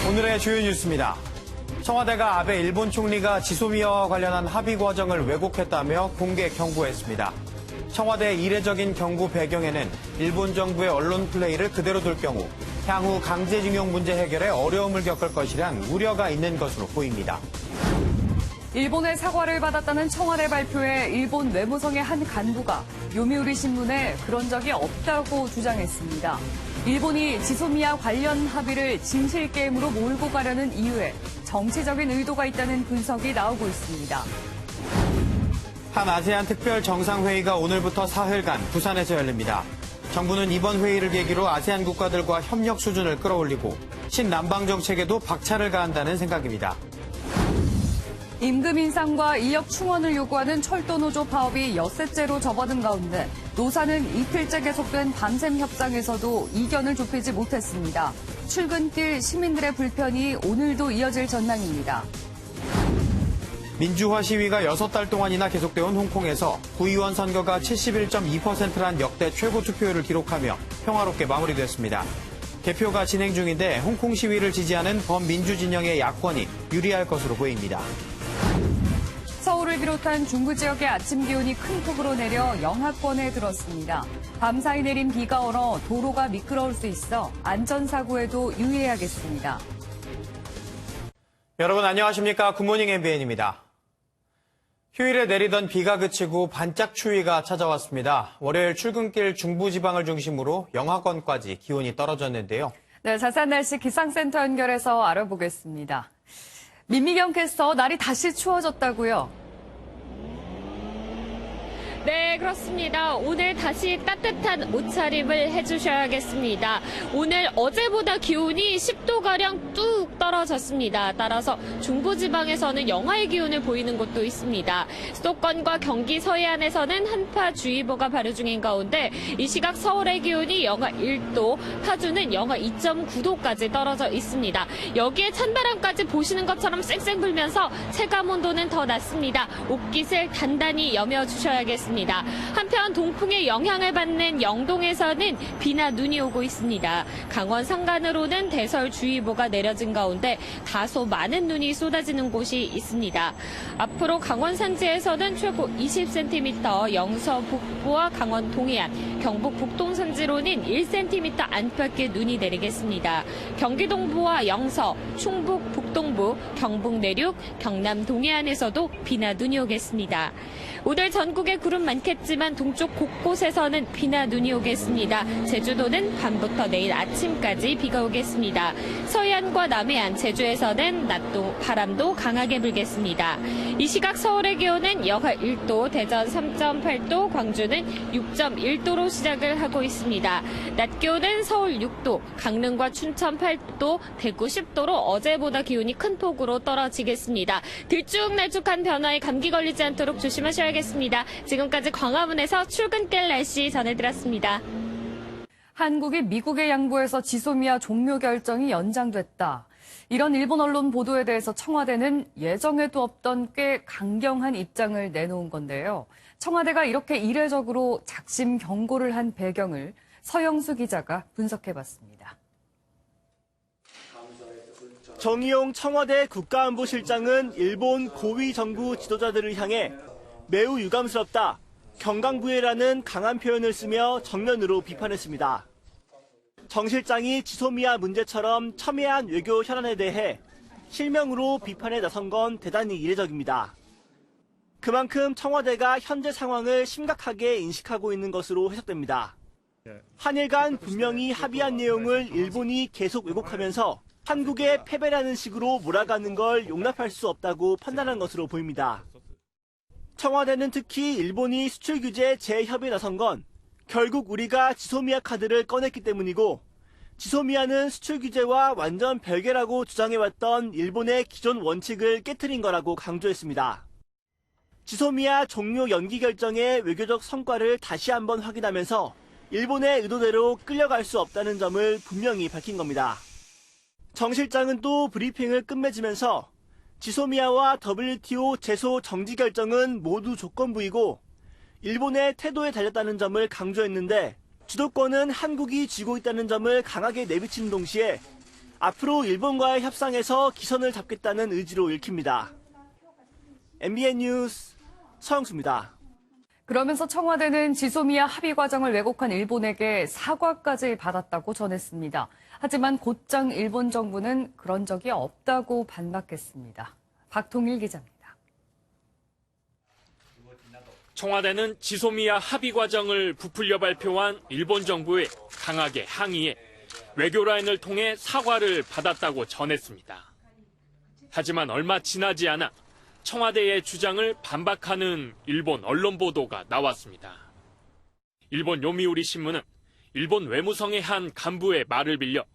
오늘의 주요 뉴스입니다. 청와대가 아베 일본 총리가 지소미아와 관련한 합의 과정을 왜곡했다며 공개 경고했습니다. 청와대의 이례적인 경고 배경에는 일본 정부의 언론 플레이를 그대로 둘 경우 향후 강제징용 문제 해결에 어려움을 겪을 것이란 우려가 있는 것으로 보입니다. 일본의 사과를 받았다는 청와대 발표에 일본 외무성의 한 간부가 요미우리 신문에 그런 적이 없다고 주장했습니다. 일본이 지소미아 관련 합의를 진실게임으로 몰고 가려는 이유에 정치적인 의도가 있다는 분석이 나오고 있습니다. 한 아세안 특별 정상회의가 오늘부터 사흘간 부산에서 열립니다. 정부는 이번 회의를 계기로 아세안 국가들과 협력 수준을 끌어올리고 신남방 정책에도 박차를 가한다는 생각입니다. 임금 인상과 인력 충원을 요구하는 철도노조 파업이 엿새째로 접어든 가운데 노사는 이틀째 계속된 밤샘 협상에서도 이견을 좁히지 못했습니다. 출근길 시민들의 불편이 오늘도 이어질 전망입니다. 민주화 시위가 6달 동안이나 계속돼온 홍콩에서 구의원 선거가 71.2%란 역대 최고 투표율을 기록하며 평화롭게 마무리됐습니다. 개표가 진행 중인데 홍콩 시위를 지지하는 범민주 진영의 야권이 유리할 것으로 보입니다. 서울을 비롯한 중부 지역의 아침 기온이 큰 폭으로 내려 영하권에 들었습니다. 밤사이 내린 비가 얼어 도로가 미끄러울 수 있어 안전사고에도 유의해야겠습니다. 여러분 안녕하십니까? 굿모닝 MBN입니다. 휴일에 내리던 비가 그치고 반짝 추위가 찾아왔습니다. 월요일 출근길 중부지방을 중심으로 영하권까지 기온이 떨어졌는데요. 네, 자세한 날씨 기상센터 연결해서 알아보겠습니다. 민미경 캐스터, 날이 다시 추워졌다고요? 네, 그렇습니다. 오늘 다시 따뜻한 옷차림을 해주셔야겠습니다. 오늘 어제보다 기온이 10도가량 뚝 떨어졌습니다. 따라서 중부지방에서는 영하의 기온을 보이는 곳도 있습니다. 수도권과 경기 서해안에서는 한파주의보가 발효 중인 가운데 이 시각 서울의 기온이 영하 1도, 파주는 영하 2.9도까지 떨어져 있습니다. 여기에 찬바람까지 보시는 것처럼 쌩쌩 불면서 체감온도는 더 낮습니다. 옷깃을 단단히 여며주셔야겠습니다. 한편 동풍의 영향을 받는 영동에서는 비나 눈이 오고 있습니다. 강원 산간으로는 대설주의보가 내려진 가운데 다소 많은 눈이 쏟아지는 곳이 있습니다. 앞으로 강원 산지에서는 최고 20cm, 영서 북부와 강원 동해안, 경북 북동 산지로는 1cm 안팎의 눈이 내리겠습니다. 경기 동부와 영서, 충북 북동부, 경북 내륙, 경남 동해안에서도 비나 눈이 오겠습니다. 오늘 전국에 구름 많겠지만 동쪽 곳곳에서는 비나 눈이 오겠습니다. 제주도는 밤부터 내일 아침까지 비가 오겠습니다. 서해안과 남해안, 제주에서는 낮도 바람도 강하게 불겠습니다. 이 시각 서울의 기온은 영하 1도, 대전 3.8도, 광주는 6.1도로 시작을 하고 있습니다. 낮 기온은 서울 6도, 강릉과 춘천 8도, 대구 10도로 어제보다 기온이 큰 폭으로 떨어지겠습니다. 들쭉날쭉한 변화에 감기 걸리지 않도록 조심하셔야겠습니다. 지금까지 광화문에서 출근길 날씨 전해드렸습니다. 한국이 미국에 양보해서 지소미아 종료 결정이 연장됐다. 이런 일본 언론 보도에 대해서 청와대는 예정에도 없던 꽤 강경한 입장을 내놓은 건데요. 청와대가 이렇게 이례적으로 작심 경고를 한 배경을 서영수 기자가 분석해봤습니다. 정의용 청와대 국가안보실장은 일본 고위 정부 지도자들을 향해 매우 유감스럽다, 경강부회라는 강한 표현을 쓰며 정면으로 비판했습니다. 정 실장이 지소미아 문제처럼 첨예한 외교 현안에 대해 실명으로 비판에 나선 건 대단히 이례적입니다. 그만큼 청와대가 현재 상황을 심각하게 인식하고 있는 것으로 해석됩니다. 한일 간 분명히 합의한 내용을 일본이 계속 왜곡하면서 한국의 패배라는 식으로 몰아가는 걸 용납할 수 없다고 판단한 것으로 보입니다. 청와대는 특히 일본이 수출 규제 재협의에 나선 건 결국 우리가 지소미아 카드를 꺼냈기 때문이고, 지소미아는 수출 규제와 완전 별개라고 주장해왔던 일본의 기존 원칙을 깨트린 거라고 강조했습니다. 지소미아 종료 연기 결정의 외교적 성과를 다시 한번 확인하면서 일본의 의도대로 끌려갈 수 없다는 점을 분명히 밝힌 겁니다. 정 실장은 또 브리핑을 끝맺으면서 지소미아와 WTO 제소 정지 결정은 모두 조건부이고 일본의 태도에 달렸다는 점을 강조했는데, 주도권은 한국이 쥐고 있다는 점을 강하게 내비치는 동시에 앞으로 일본과의 협상에서 기선을 잡겠다는 의지로 읽힙니다. MBN 뉴스 서영수입니다. 그러면서 청와대는 지소미아 합의 과정을 왜곡한 일본에게 사과까지 받았다고 전했습니다. 하지만 곧장 일본 정부는 그런 적이 없다고 반박했습니다. 박통일 기자입니다. 청와대는 지소미아 합의 과정을 부풀려 발표한 일본 정부에 강하게 항의해 외교라인을 통해 사과를 받았다고 전했습니다. 하지만 얼마 지나지 않아 청와대의 주장을 반박하는 일본 언론 보도가 나왔습니다. 일본 요미우리 신문은 일본 외무성의 한 간부의 말을 빌려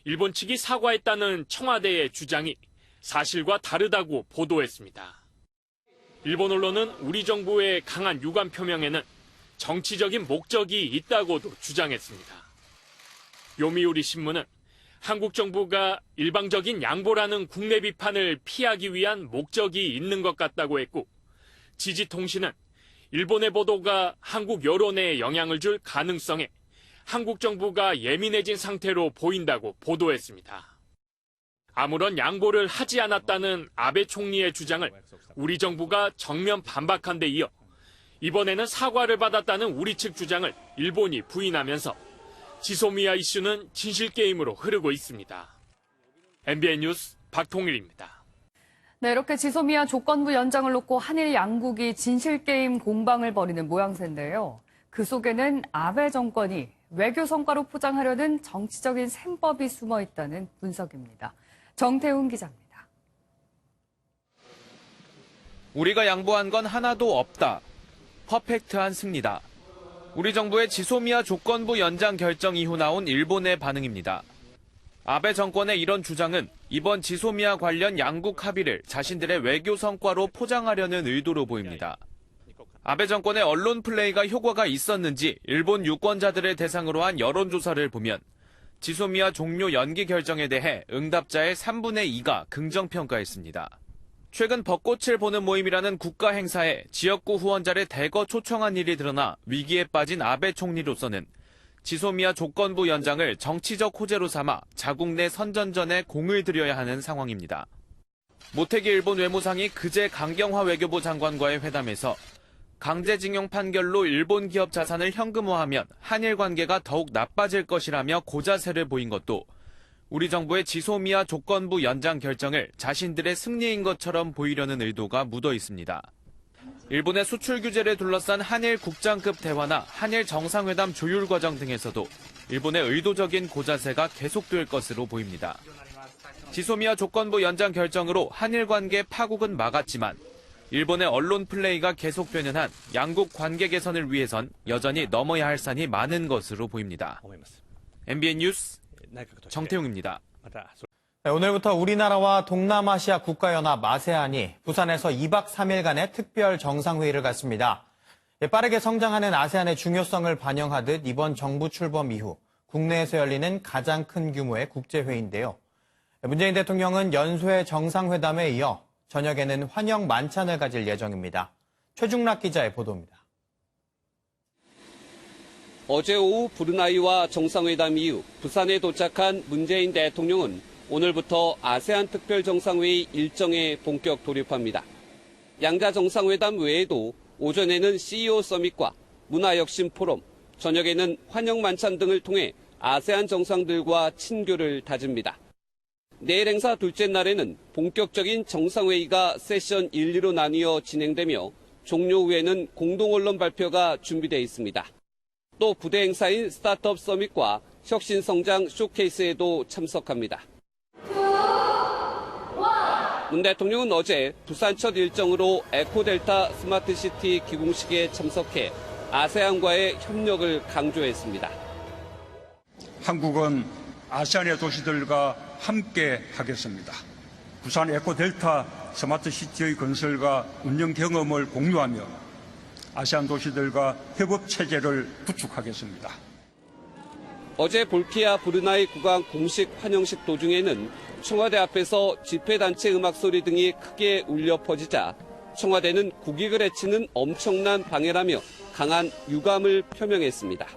일본 측이 사과했다는 청와대의 주장이 사실과 다르다고 보도했습니다. 일본 언론은 우리 정부의 강한 유감 표명에는 정치적인 목적이 있다고도 주장했습니다. 요미우리 신문은 한국 정부가 일방적인 양보라는 국내 비판을 피하기 위한 목적이 있는 것 같다고 했고, 지지통신은 일본의 보도가 한국 여론에 영향을 줄 가능성에 한국 정부가 예민해진 상태로 보인다고 보도했습니다. 아무런 양보를 하지 않았다는 아베 총리의 주장을 우리 정부가 정면 반박한 데 이어 이번에는 사과를 받았다는 우리 측 주장을 일본이 부인하면서 지소미아 이슈는 진실게임으로 흐르고 있습니다. MBN 뉴스 박통일입니다. 네, 이렇게 지소미아 조건부 연장을 놓고 한일 양국이 진실게임 공방을 벌이는 모양새인데요. 그 속에는 아베 정권이 외교 성과로 포장하려는 정치적인 셈법이 숨어 있다는 분석입니다. 정태훈 기자입니다. 우리가 양보한 건 하나도 없다. 퍼펙트한 승리다. 우리 정부의 지소미아 조건부 연장 결정 이후 나온 일본의 반응입니다. 아베 정권의 이런 주장은 이번 지소미아 관련 양국 합의를 자신들의 외교 성과로 포장하려는 의도로 보입니다. 아베 정권의 언론 플레이가 효과가 있었는지 일본 유권자들을 대상으로 한 여론조사를 보면 지소미아 종료 연기 결정에 대해 응답자의 3분의 2가 긍정평가했습니다. 최근 벚꽃을 보는 모임이라는 국가 행사에 지역구 후원자를 대거 초청한 일이 드러나 위기에 빠진 아베 총리로서는 지소미아 조건부 연장을 정치적 호재로 삼아 자국 내 선전전에 공을 들여야 하는 상황입니다. 모태기 일본 외무상이 그제 강경화 외교부 장관과의 회담에서 강제징용 판결로 일본 기업 자산을 현금화하면 한일 관계가 더욱 나빠질 것이라며 고자세를 보인 것도 우리 정부의 지소미아 조건부 연장 결정을 자신들의 승리인 것처럼 보이려는 의도가 묻어 있습니다. 일본의 수출 규제를 둘러싼 한일 국장급 대화나 한일 정상회담 조율 과정 등에서도 일본의 의도적인 고자세가 계속될 것으로 보입니다. 지소미아 조건부 연장 결정으로 한일 관계 파국은 막았지만 일본의 언론 플레이가 계속되는 한 양국 관계 개선을 위해선 여전히 넘어야 할 산이 많은 것으로 보입니다. MBN 뉴스 정태웅입니다. 네, 오늘부터 우리나라와 동남아시아 국가연합 아세안이 부산에서 2박 3일간의 특별 정상회의를 갖습니다. 빠르게 성장하는 아세안의 중요성을 반영하듯 이번 정부 출범 이후 국내에서 열리는 가장 큰 규모의 국제회의인데요. 문재인 대통령은 연소의 정상회담에 이어 저녁에는 환영 만찬을 가질 예정입니다. 최중락 기자의 보도입니다. 어제 오후 브루나이와 정상회담 이후 부산에 도착한 문재인 대통령은 오늘부터 아세안 특별정상회의 일정에 본격 돌입합니다. 양자 정상회담 외에도 오전에는 CEO 서밋과 문화혁신 포럼, 저녁에는 환영 만찬 등을 통해 아세안 정상들과 친교를 다집니다. 내일 행사 둘째 날에는 본격적인 정상회의가 세션 1, 2로 나뉘어 진행되며 종료 후에는 공동언론 발표가 준비되어 있습니다. 또 부대 행사인 스타트업 서밋과 혁신성장 쇼케이스에도 참석합니다. 문 대통령은 어제 부산 첫 일정으로 에코델타 스마트시티 기공식에 참석해 아세안과의 협력을 강조했습니다. 한국은 아세안의 도시들과 함께 하겠습니다. 부산 에코델타 스마트시티의 건설과 운영 경험을 공유하며 아세안 도시들과 협업체제를 구축하겠습니다. 어제 볼키아 브루나이 국왕 공식 환영식 도중에는 청와대 앞에서 집회단체 음악 소리 등이 크게 울려 퍼지자 청와대는 국익을 해치는 엄청난 방해라며 강한 유감을 표명했습니다.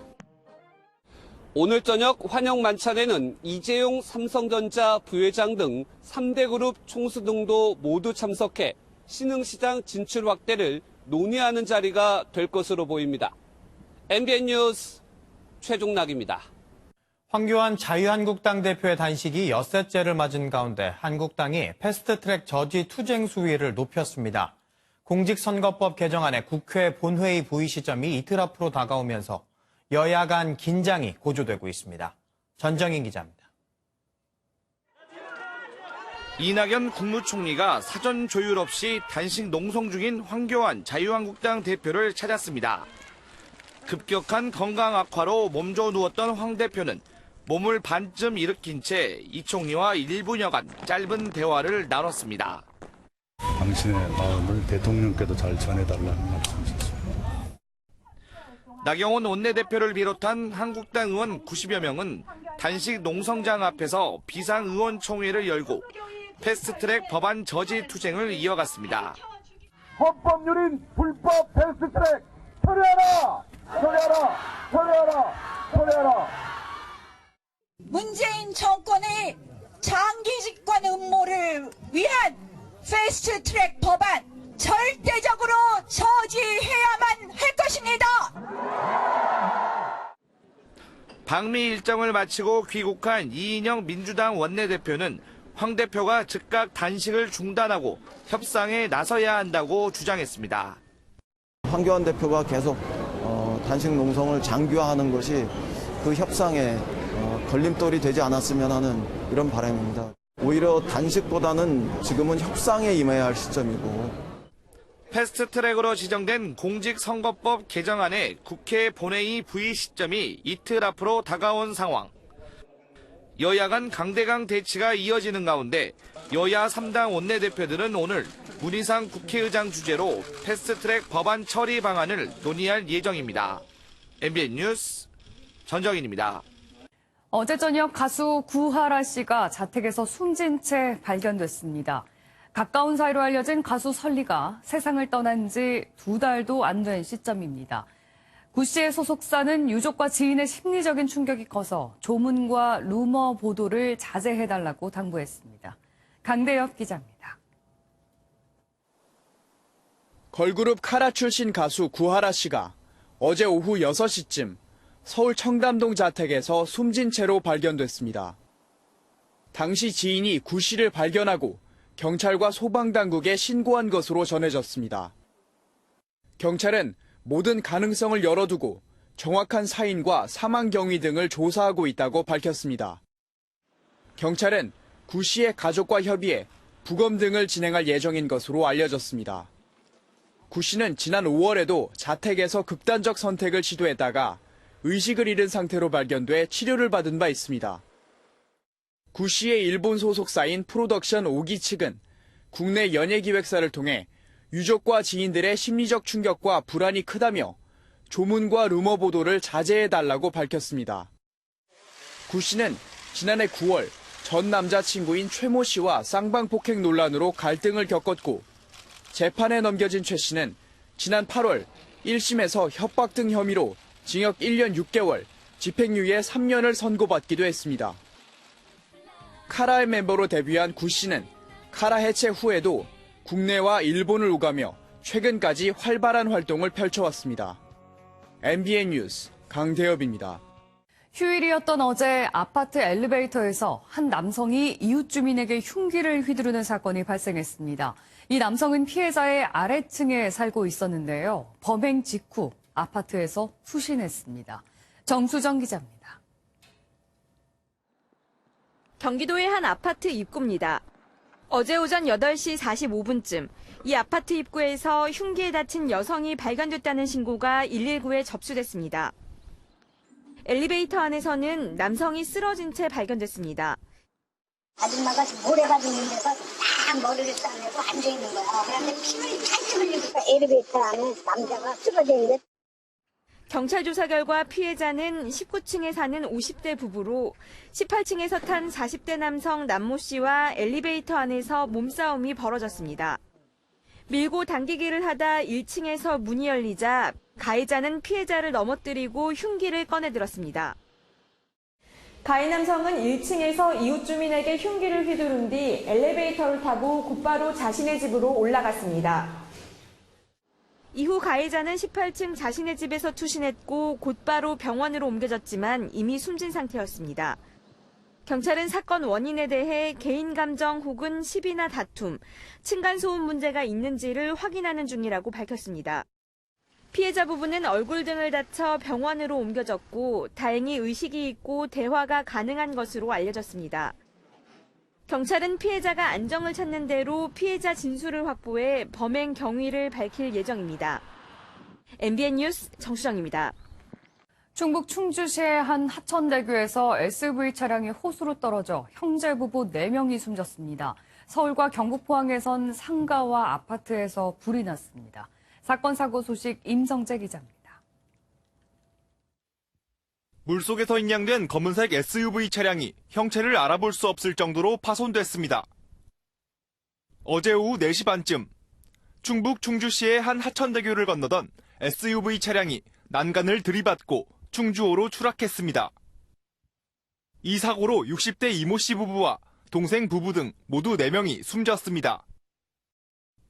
오늘 저녁 환영 만찬에는 이재용 삼성전자 부회장 등 3대 그룹 총수 등도 모두 참석해 신흥시장 진출 확대를 논의하는 자리가 될 것으로 보입니다. MBN 뉴스 최종락입니다. 황교안 자유한국당 대표의 단식이 엿새째를 맞은 가운데 한국당이 패스트트랙 저지 투쟁 수위를 높였습니다. 공직선거법 개정안의 국회 본회의 부의 시점이 이틀 앞으로 다가오면서 여야 간 긴장이 고조되고 있습니다. 전정인 기자입니다. 이낙연 국무총리가 사전 조율 없이 단식 농성 중인 황교안 자유한국당 대표를 찾았습니다. 급격한 건강 악화로 몸져 누웠던 황 대표는 몸을 반쯤 일으킨 채 이 총리와 1분여간 짧은 대화를 나눴습니다. 당신의 마음을 대통령께도 잘 전해달라는 말씀이셨습니다. 나경원 원내대표를 비롯한 한국당 의원 90여 명은 단식 농성장 앞에서 비상의원총회를 열고 패스트트랙 법안 저지 투쟁을 이어갔습니다. 헌법유린 불법 패스트트랙 처리하라! 처리하라! 처리하라! 처리하라! 문재인 정권의 장기 집권 음모를 위한 패스트트랙 법안 절대적으로 저지해야만 할 것입니다. 방미 일정을 마치고 귀국한 이인영 민주당 원내대표는 황 대표가 즉각 단식을 중단하고 협상에 나서야 한다고 주장했습니다. 황교안 대표가 계속 단식 농성을 장기화하는 것이 그 협상에 걸림돌이 되지 않았으면 하는 이런 바람입니다. 오히려 단식보다는 지금은 협상에 임해야 할 시점이고. 패스트트랙으로 지정된 공직선거법 개정안의 국회 본회의 부의 시점이 이틀 앞으로 다가온 상황. 여야 간 강대강 대치가 이어지는 가운데 여야 3당 원내대표들은 오늘 문희상 국회의장 주재로 패스트트랙 법안 처리 방안을 논의할 예정입니다. MBN 뉴스 전정인입니다. 어제 저녁 가수 구하라 씨가 자택에서 숨진 채 발견됐습니다. 가까운 사이로 알려진 가수 설리가 세상을 떠난 지 2달도 안 된 시점입니다. 구 씨의 소속사는 유족과 지인의 심리적인 충격이 커서 조문과 루머 보도를 자제해달라고 당부했습니다. 강대엽 기자입니다. 걸그룹 카라 출신 가수 구하라 씨가 어제 오후 6시쯤 서울 청담동 자택에서 숨진 채로 발견됐습니다. 당시 지인이 구 씨를 발견하고 경찰과 소방당국에 신고한 것으로 전해졌습니다. 경찰은 모든 가능성을 열어두고 정확한 사인과 사망 경위 등을 조사하고 있다고 밝혔습니다. 경찰은 구 씨의 가족과 협의해 부검 등을 진행할 예정인 것으로 알려졌습니다. 구 씨는 지난 5월에도 자택에서 극단적 선택을 시도했다가 의식을 잃은 상태로 발견돼 치료를 받은 바 있습니다. 구 씨의 일본 소속사인 프로덕션 5기 측은 국내 연예기획사를 통해 유족과 지인들의 심리적 충격과 불안이 크다며 조문과 루머 보도를 자제해달라고 밝혔습니다. 구 씨는 지난해 9월 전 남자친구인 최모 씨와 쌍방폭행 논란으로 갈등을 겪었고 재판에 넘겨진 최 씨는 지난 8월 1심에서 협박 등 혐의로 징역 1년 6개월, 집행유예 3년을 선고받기도 했습니다. 카라의 멤버로 데뷔한 구 씨는 카라 해체 후에도 국내와 일본을 오가며 최근까지 활발한 활동을 펼쳐왔습니다. MBN 뉴스 강대엽입니다. 휴일이었던 어제 아파트 엘리베이터에서 한 남성이 이웃 주민에게 흉기를 휘두르는 사건이 발생했습니다. 이 남성은 피해자의 아래층에 살고 있었는데요. 범행 직후 아파트에서 후신했습니다. 정수정 기자입니다. 경기도의 한 아파트 입구입니다. 어제 오전 8시 45분쯤 이 아파트 입구에서 흉기에 다친 여성이 발견됐다는 신고가 119에 접수됐습니다. 엘리베이터 안에서는 남성이 쓰러진 채 발견됐습니다. 아줌마가 모래가지고 있는 데서 딱 머리를 싸매고 앉아있는 거야. 그런데 피를 찰떡 흘리니까 엘리베이터 안에 남자가 쓰러져 있는데. 경찰 조사 결과 피해자는 19층에 사는 50대 부부로 18층에서 탄 40대 남성 남모 씨와 엘리베이터 안에서 몸싸움이 벌어졌습니다. 밀고 당기기를 하다 1층에서 문이 열리자 가해자는 피해자를 넘어뜨리고 흉기를 꺼내들었습니다. 가해 남성은 1층에서 이웃 주민에게 흉기를 휘두른 뒤 엘리베이터를 타고 곧바로 자신의 집으로 올라갔습니다. 이후 가해자는 18층 자신의 집에서 투신했고 곧바로 병원으로 옮겨졌지만 이미 숨진 상태였습니다. 경찰은 사건 원인에 대해 개인 감정 혹은 시비나 다툼, 층간소음 문제가 있는지를 확인하는 중이라고 밝혔습니다. 피해자 부부는 얼굴 등을 다쳐 병원으로 옮겨졌고 다행히 의식이 있고 대화가 가능한 것으로 알려졌습니다. 경찰은 피해자가 안정을 찾는 대로 피해자 진술을 확보해 범행 경위를 밝힐 예정입니다. MBN 뉴스 정수정입니다. 충북 충주시의 한 하천대교에서 SUV 차량이 호수로 떨어져 형제 부부 4명이 숨졌습니다. 서울과 경북 포항에선 상가와 아파트에서 불이 났습니다. 사건 사고 소식 임성재 기자입니다. 물속에서 인양된 검은색 SUV 차량이 형체를 알아볼 수 없을 정도로 파손됐습니다. 어제 오후 4시 반쯤 충북 충주시의 한 하천대교를 건너던 SUV 차량이 난간을 들이받고 충주호로 추락했습니다. 이 사고로 60대 이모 씨 부부와 동생 부부 등 모두 4명이 숨졌습니다.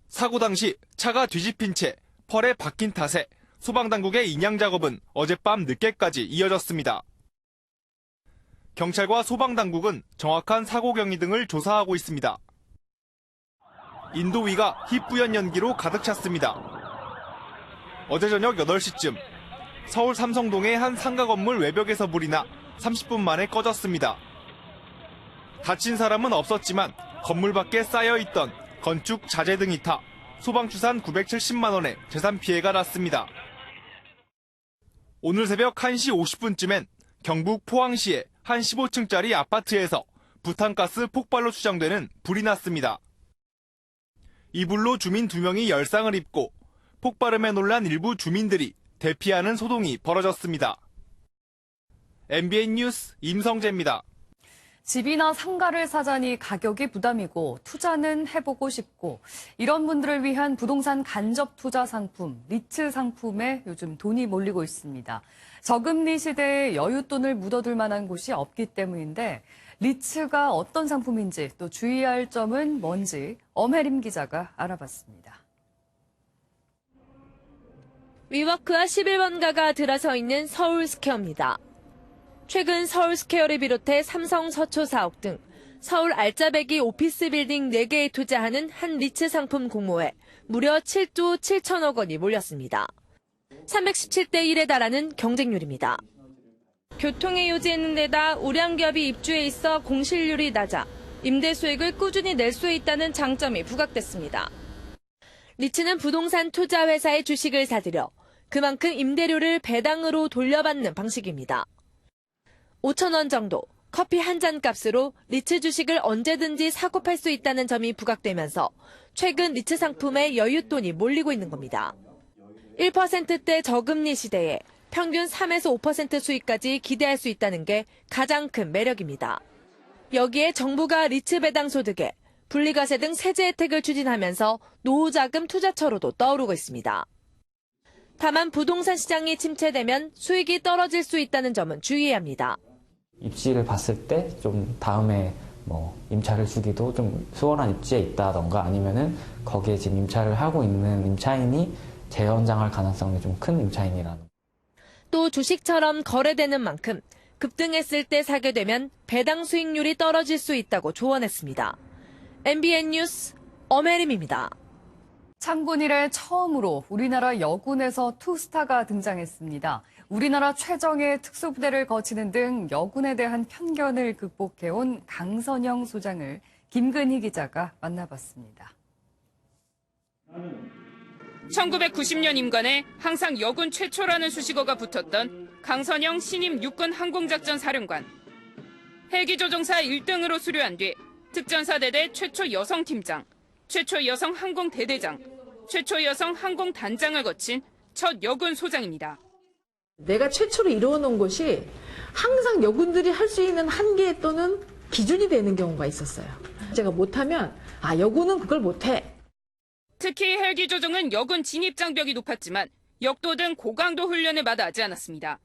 사고 당시 차가 뒤집힌 채 펄에 박힌 탓에 소방당국의 인양 작업은 어젯밤 늦게까지 이어졌습니다. 경찰과 소방당국은 정확한 사고 경위 등을 조사하고 있습니다. 인도위가 희뿌연 연기로 가득 찼습니다. 어제 저녁 8시쯤 서울 삼성동의 한 상가 건물 외벽에서 불이 나 30분 만에 꺼졌습니다. 다친 사람은 없었지만 건물 밖에 쌓여있던 건축 자재 등이 타 소방추산 970만 원의 재산 피해가 났습니다. 오늘 새벽 1시 50분쯤엔 경북 포항시의 한 15층짜리 아파트에서 부탄가스 폭발로 추정되는 불이 났습니다. 이 불로 주민 2명이 열상을 입고 폭발음에 놀란 일부 주민들이 대피하는 소동이 벌어졌습니다. MBN 뉴스 임성재입니다. 집이나 상가를 사자니 가격이 부담이고 투자는 해보고 싶고 이런 분들을 위한 부동산 간접 투자 상품, 리츠 상품에 요즘 돈이 몰리고 있습니다. 저금리 시대에 여윳돈을 묻어둘 만한 곳이 없기 때문인데 리츠가 어떤 상품인지 또 주의할 점은 뭔지 엄혜림 기자가 알아봤습니다. 위워크와 11번가가 들어서 있는 서울스퀘어입니다. 최근 서울스퀘어를 비롯해 삼성 서초 사옥 등 서울 알짜배기 오피스 빌딩 4개에 투자하는 한 리츠 상품 공모에 무려 7조 7천억 원이 몰렸습니다. 317대 1에 달하는 경쟁률입니다. 교통에 요지있는 데다 우량기업이 입주해 있어 공실률이 낮아 임대 수익을 꾸준히 낼 수 있다는 장점이 부각됐습니다. 리츠는 부동산 투자 회사의 주식을 사들여 그만큼 임대료를 배당으로 돌려받는 방식입니다. 5천 원 정도, 커피 한 잔 값으로 리츠 주식을 언제든지 사고 팔 수 있다는 점이 부각되면서 최근 리츠 상품에 여윳돈이 몰리고 있는 겁니다. 1%대 저금리 시대에 평균 3에서 5% 수익까지 기대할 수 있다는 게 가장 큰 매력입니다. 여기에 정부가 리츠 배당 소득에 분리과세 등 세제 혜택을 추진하면서 노후자금 투자처로도 떠오르고 있습니다. 다만 부동산 시장이 침체되면 수익이 떨어질 수 있다는 점은 주의해야 합니다. 입지를 봤을 때 좀 다음에 임차를 주기도 좀 수월한 입지에 있다던가 아니면은 거기에 지금 임차를 하고 있는 임차인이 재연장할 가능성이 좀 큰 임차인이라는. 또 주식처럼 거래되는 만큼 급등했을 때 사게 되면 배당 수익률이 떨어질 수 있다고 조언했습니다. MBN 뉴스 엄혜림입니다. 창군 이래 처음으로 우리나라 여군에서 투스타가 등장했습니다. 우리나라 최정예 특수부대를 거치는 등 여군에 대한 편견을 극복해온 강선영 소장을 김근희 기자가 만나봤습니다. 1990년 임관에 항상 여군 최초라는 수식어가 붙었던 강선영 신임 육군 항공작전 사령관. 헬기조종사 1등으로 수료한 뒤 특전사대대 최초 여성 팀장, 최초 여성 항공대대장, 최초 여성 항공단장을 거친 첫 여군 소장입니다. 내가 최초로 이루어놓은 것이 항상 여군들이 할 수 있는 한계 또는 기준이 되는 경우가 있었어요. 제가 못하면 여군은 그걸 못해. 특히 헬기 조종은 여군 진입 장벽이 높았지만 역도 등 고강도 훈련을 마다하지 않았습니다.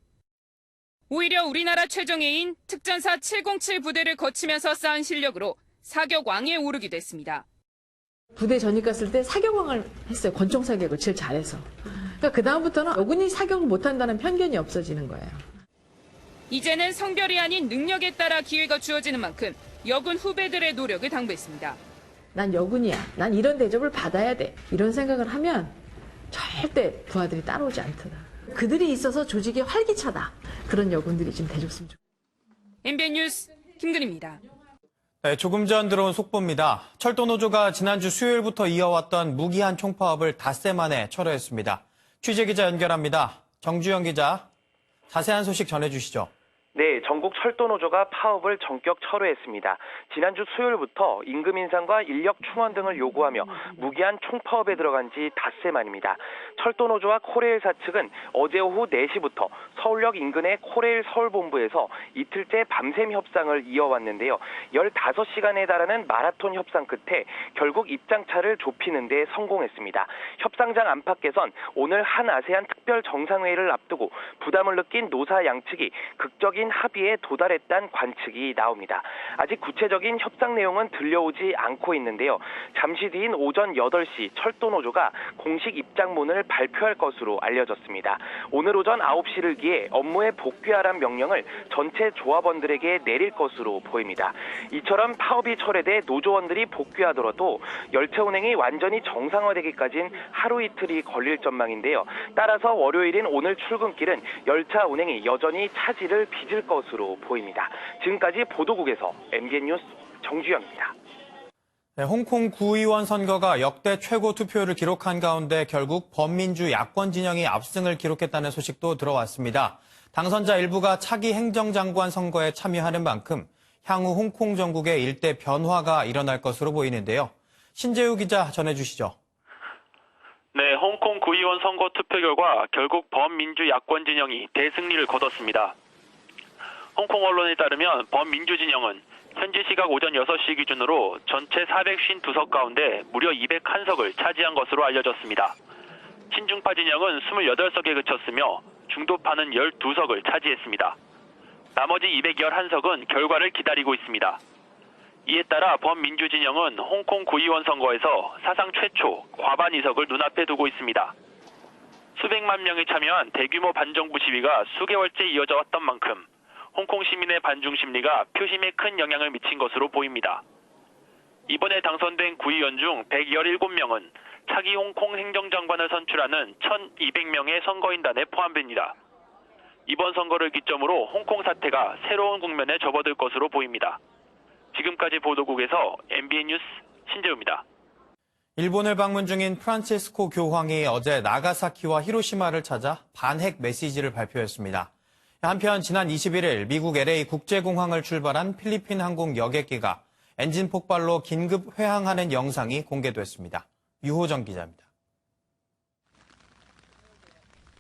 오히려 우리나라 최정예인 특전사 707 부대를 거치면서 쌓은 실력으로 사격왕에 오르기도 했습니다. 부대 전입 갔을 때 사격왕을 했어요. 권총 사격을 제일 잘해서. 그러니까 그다음부터는 여군이 사격을 못한다는 편견이 없어지는 거예요. 이제는 성별이 아닌 능력에 따라 기회가 주어지는 만큼 여군 후배들의 노력을 당부했습니다. 난 여군이야. 난 이런 대접을 받아야 돼. 이런 생각을 하면 절대 부하들이 따라오지 않더라. 그들이 있어서 조직이 활기차다. 그런 여군들이 좀 돼줬으면 좋겠다. MBN 뉴스 김근희입니다. 네, 조금 전 들어온 속보입니다. 철도노조가 지난주 수요일부터 이어왔던 무기한 총파업을 닷새 만에 철회했습니다. 취재기자 연결합니다. 정주영 기자, 자세한 소식 전해주시죠. 네, 전국 철도노조가 파업을 전격 철회했습니다. 지난주 수요일부터 임금 인상과 인력 충원 등을 요구하며 무기한 총파업에 들어간 지 닷새 만입니다. 철도노조와 코레일사 측은 어제 오후 4시부터 서울역 인근의 코레일 서울본부에서 이틀째 밤샘 협상을 이어왔는데요. 15시간에 달하는 마라톤 협상 끝에 결국 입장차를 좁히는 데 성공했습니다. 협상장 안팎에선 오늘 한 아세안 특별 정상회의를 앞두고 부담을 느낀 노사 양측이 극적인 합의에 도달했다는 관측이 나옵니다. 아직 구체적인 협상 내용은 들려오지 않고 있는데요. 잠시 뒤인 오전 8시 철도노조가 공식 입장문을 발표할 것으로 알려졌습니다. 오늘 오전 9시를 기해 업무에 복귀하라는 명령을 전체 조합원들에게 내릴 것으로 보입니다. 이처럼 파업이 철회돼 노조원들이 복귀하더라도 열차 운행이 완전히 정상화되기까지는 하루 이틀이 걸릴 전망인데요. 따라서 월요일인 오늘 출근길은 열차 운행이 여전히 차질을 빚을 것으로 보입니다. 지금까지 보도국에서 MBN 뉴스 정주영입니다. 네, 홍콩 구의원 선거가 역대 최고 투표율을 기록한 가운데 결국 범민주 야권 진영이 압승을 기록했다는 소식도 들어왔습니다. 당선자 일부가 차기 행정장관 선거에 참여하는 만큼 향후 홍콩 전국에 일대 변화가 일어날 것으로 보이는데요. 신재우 기자 전해주시죠. 네, 홍콩 구의원 선거 투표 결과 결국 범민주 야권 진영이 대승리를 거뒀습니다. 홍콩 언론에 따르면 범민주 진영은 현지 시각 오전 6시 기준으로 전체 452석 가운데 무려 201석을 차지한 것으로 알려졌습니다. 친중파 진영은 28석에 그쳤으며 중도파는 12석을 차지했습니다. 나머지 211석은 결과를 기다리고 있습니다. 이에 따라 범민주 진영은 홍콩 구의원 선거에서 사상 최초 과반 의석을 눈앞에 두고 있습니다. 수백만 명이 참여한 대규모 반정부 시위가 수개월째 이어져 왔던 만큼 홍콩 시민의 반중 심리가 표심에 큰 영향을 미친 것으로 보입니다. 이번에 당선된 구의원 중 117명은 차기 홍콩 행정장관을 선출하는 1,200명의 선거인단에 포함됩니다. 이번 선거를 기점으로 홍콩 사태가 새로운 국면에 접어들 것으로 보입니다. 지금까지 보도국에서 MBN 뉴스 신재우입니다. 일본을 방문 중인 프란치스코 교황이 어제 나가사키와 히로시마를 찾아 반핵 메시지를 발표했습니다. 한편 지난 21일 미국 LA 국제공항을 출발한 필리핀 항공 여객기가 엔진 폭발로 긴급 회항하는 영상이 공개됐습니다. 유호정 기자입니다.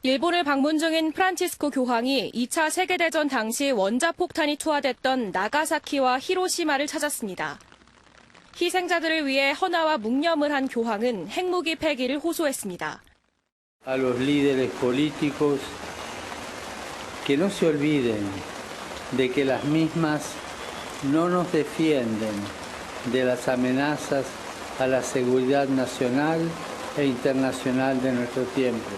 일본을 방문 중인 프란치스코 교황이 2차 세계대전 당시 원자폭탄이 투하됐던 나가사키와 히로시마를 찾았습니다. 희생자들을 위해 헌화와 묵념을 한 교황은 핵무기 폐기를 호소했습니다. A los líderes políticos que no se olviden de que las mismas no nos defienden de las amenazas a la seguridad nacional e internacional de nuestro tiempo.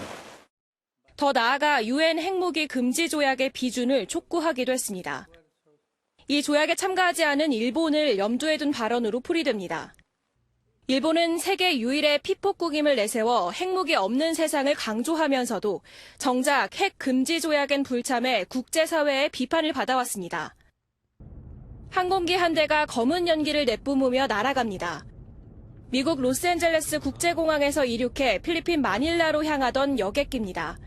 더 나아가 유엔 핵무기 금지 조약의 비준을 촉구하기도 했습니다. 이 조약에 참가하지 않은 일본을 염두에 둔 발언으로 풀이됩니다. 일본은 세계 유일의 피폭국임을 내세워 핵무기 없는 세상을 강조하면서도 정작 핵 금지 조약엔 불참해 국제사회의 비판을 받아왔습니다. 항공기 한 대가 검은 연기를 내뿜으며 날아갑니다. 미국 로스앤젤레스 국제공항에서 이륙해 필리핀 마닐라로 향하던 여객기입니다.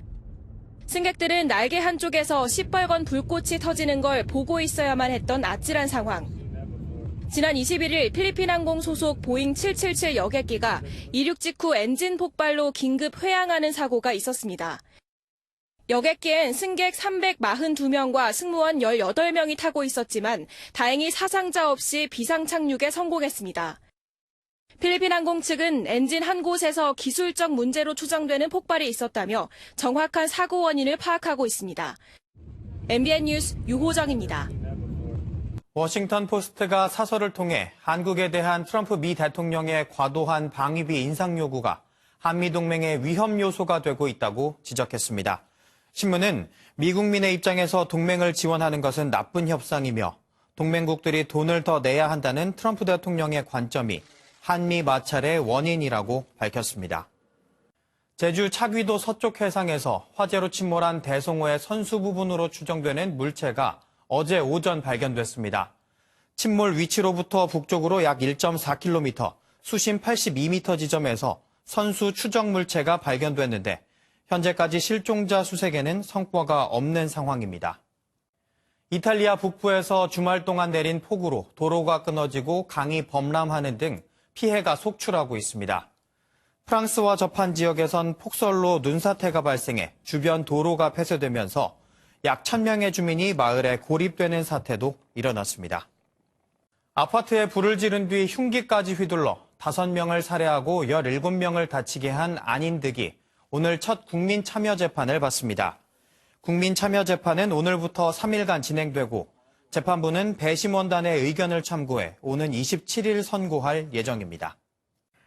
승객들은 날개 한쪽에서 시뻘건 불꽃이 터지는 걸 보고 있어야만 했던 아찔한 상황. 지난 21일 필리핀 항공 소속 보잉 777 여객기가 이륙 직후 엔진 폭발로 긴급 회항하는 사고가 있었습니다. 여객기엔 승객 342명과 승무원 18명이 타고 있었지만 다행히 사상자 없이 비상 착륙에 성공했습니다. 필리핀 항공 측은 엔진 한 곳에서 기술적 문제로 추정되는 폭발이 있었다며 정확한 사고 원인을 파악하고 있습니다. MBN 뉴스 유호정입니다. 워싱턴 포스트가 사설을 통해 한국에 대한 트럼프 미 대통령의 과도한 방위비 인상 요구가 한미동맹의 위험 요소가 되고 있다고 지적했습니다. 신문은 미국민의 입장에서 동맹을 지원하는 것은 나쁜 협상이며 동맹국들이 돈을 더 내야 한다는 트럼프 대통령의 관점이 한미 마찰의 원인이라고 밝혔습니다. 제주 차귀도 서쪽 해상에서 화재로 침몰한 대송호의 선수 부분으로 추정되는 물체가 어제 오전 발견됐습니다. 침몰 위치로부터 북쪽으로 약 1.4km, 수심 82m 지점에서 선수 추정 물체가 발견됐는데 현재까지 실종자 수색에는 성과가 없는 상황입니다. 이탈리아 북부에서 주말 동안 내린 폭우로 도로가 끊어지고 강이 범람하는 등 피해가 속출하고 있습니다. 프랑스와 접한 지역에선 폭설로 눈사태가 발생해 주변 도로가 폐쇄되면서 약 1,000명의 주민이 마을에 고립되는 사태도 일어났습니다. 아파트에 불을 지른 뒤 흉기까지 휘둘러 5명을 살해하고 17명을 다치게 한 안인득이 오늘 첫 국민참여재판을 받습니다. 국민참여재판은 오늘부터 3일간 진행되고 재판부는 배심원단의 의견을 참고해 오는 27일 선고할 예정입니다.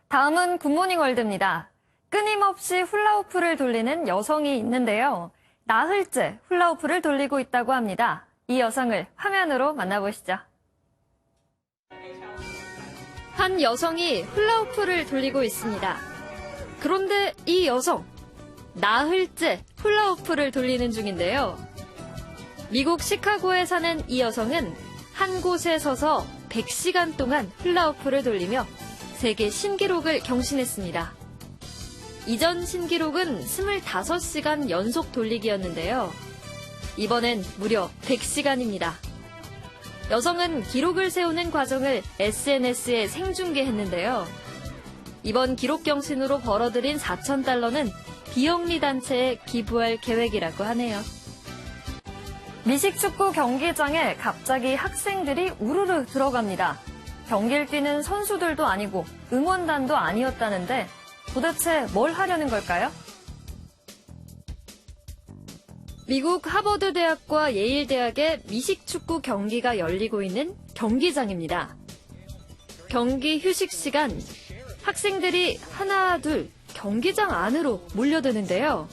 다음은 굿모닝 월드입니다. 끊임없이 훌라후프를 돌리는 여성이 있는데요. 나흘째 훌라후프를 돌리고 있다고 합니다. 이 여성을 화면으로 만나보시죠. 한 여성이 훌라후프를 돌리고 있습니다. 그런데 이 여성, 나흘째 훌라후프를 돌리는 중인데요. 미국 시카고에 사는 이 여성은 한 곳에 서서 100시간 동안 훌라후프를 돌리며 세계 신기록을 경신했습니다. 이전 신기록은 25시간 연속 돌리기였는데요. 이번엔 무려 100시간입니다. 여성은 기록을 세우는 과정을 SNS에 생중계했는데요. 이번 기록 경신으로 벌어들인 4,000달러는 비영리 단체에 기부할 계획이라고 하네요. 미식축구 경기장에 갑자기 학생들이 우르르 들어갑니다. 경기를 뛰는 선수들도 아니고 응원단도 아니었다는데 도대체 뭘 하려는 걸까요? 미국 하버드 대학과 예일 대학의 미식축구 경기가 열리고 있는 경기장입니다. 경기 휴식 시간, 학생들이 하나, 둘 경기장 안으로 몰려드는데요.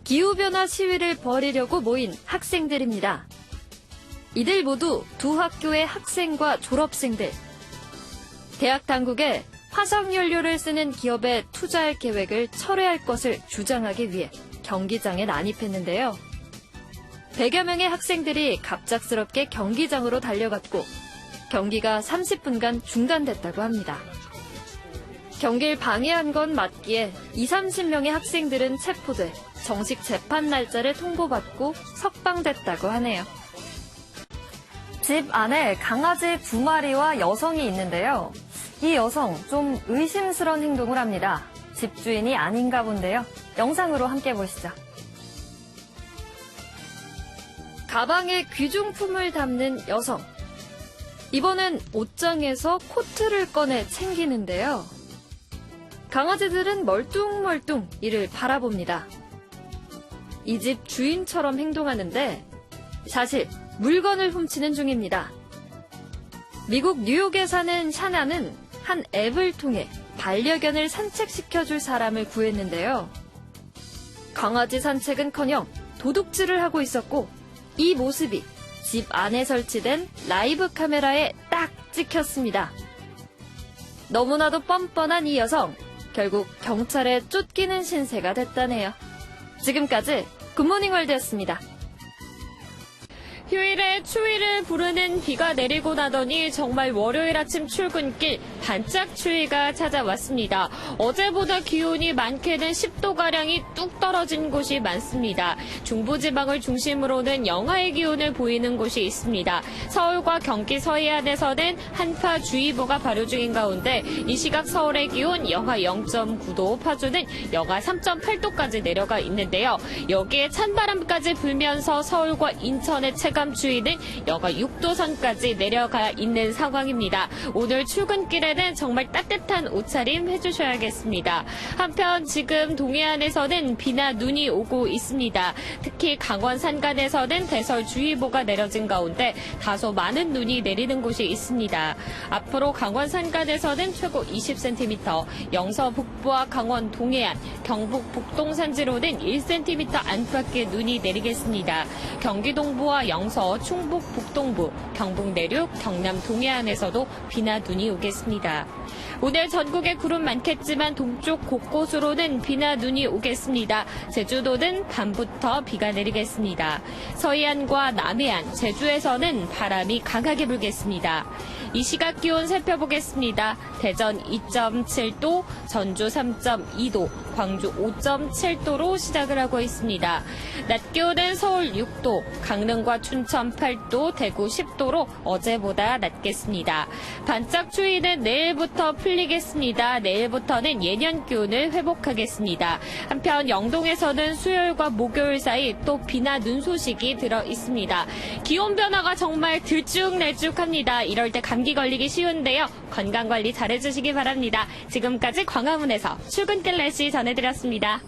기후변화 시위를 벌이려고 모인 학생들입니다. 이들 모두 두 학교의 학생과 졸업생들. 대학 당국에 화석연료를 쓰는 기업에 투자할 계획을 철회할 것을 주장하기 위해 경기장에 난입했는데요. 100여 명의 학생들이 갑작스럽게 경기장으로 달려갔고 경기가 30분간 중단됐다고 합니다. 경기를 방해한 건 맞기에 20-30명의 학생들은 체포돼 정식 재판 날짜를 통보받고 석방됐다고 하네요. 집 안에 강아지 2마리와 여성이 있는데요. 이 여성 좀 의심스러운 행동을 합니다. 집주인이 아닌가 본데요. 영상으로 함께 보시죠. 가방에 귀중품을 담는 여성. 이번엔 옷장에서 코트를 꺼내 챙기는데요. 강아지들은 멀뚱멀뚱 이를 바라봅니다. 이 집 주인처럼 행동하는데 사실 물건을 훔치는 중입니다. 미국 뉴욕에 사는 샤나는 한 앱을 통해 반려견을 산책시켜줄 사람을 구했는데요. 강아지 산책은커녕 도둑질을 하고 있었고 이 모습이 집 안에 설치된 라이브 카메라에 딱 찍혔습니다. 너무나도 뻔뻔한 이 여성, 결국 경찰에 쫓기는 신세가 됐다네요. 지금까지 굿모닝 월드였습니다. 휴일에 추위를 부르는 비가 내리고 나더니 정말 월요일 아침 출근길 반짝 추위가 찾아왔습니다. 어제보다 기온이 많게는 10도가량이 뚝 떨어진 곳이 많습니다. 중부지방을 중심으로는 영하의 기온을 보이는 곳이 있습니다. 서울과 경기 서해안에서는 한파주의보가 발효 중인 가운데 이 시각 서울의 기온 영하 0.9도, 파주는 영하 3.8도까지 내려가 있는데요. 여기에 찬바람까지 불면서 서울과 인천의 체감 체감 추위는 여가 6도 선까지 내려가 있는 상황입니다. 오늘 출근길에는 정말 따뜻한 옷차림 해주셔야겠습니다. 한편 지금 동해안에서는 비나 눈이 오고 있습니다. 특히 강원 산간에서는 대설주의보가 내려진 가운데 다소 많은 눈이 내리는 곳이 있습니다. 앞으로 강원 산간에서는 최고 20cm, 영서 북부와 강원 동해안, 경북 북동 산지로는 1cm 안팎의 눈이 내리겠습니다. 경기 동부와 영서, 충북 북동부, 경북 내륙, 경남 동해안에서도 비나 눈이 오겠습니다. 오늘 전국에 구름 많겠지만 동쪽 곳곳으로는 비나 눈이 오겠습니다. 제주도는 밤부터 비가 내리겠습니다. 서해안과 남해안, 제주에서는 바람이 강하게 불겠습니다. 이 시각 기온 살펴보겠습니다. 대전 2.7도, 전주 3.2도, 광주 5.7도로 시작을 하고 있습니다. 낮 기온은 서울 6도, 강릉과 춘천 8도, 대구 10도로 어제보다 낮겠습니다. 반짝 추위는 내일부터 풀리겠습니다. 내일부터는 예년 기온을 회복하겠습니다. 한편 영동에서는 수요일과 목요일 사이 또 비나 눈 소식이 들어 있습니다. 기온 변화가 정말 들쭉날쭉합니다. 이럴 때 감기 걸리기 쉬운데요. 건강관리 잘해주시기 바랍니다. 지금까지 광화문에서 출근길 날씨 전해드렸습니다.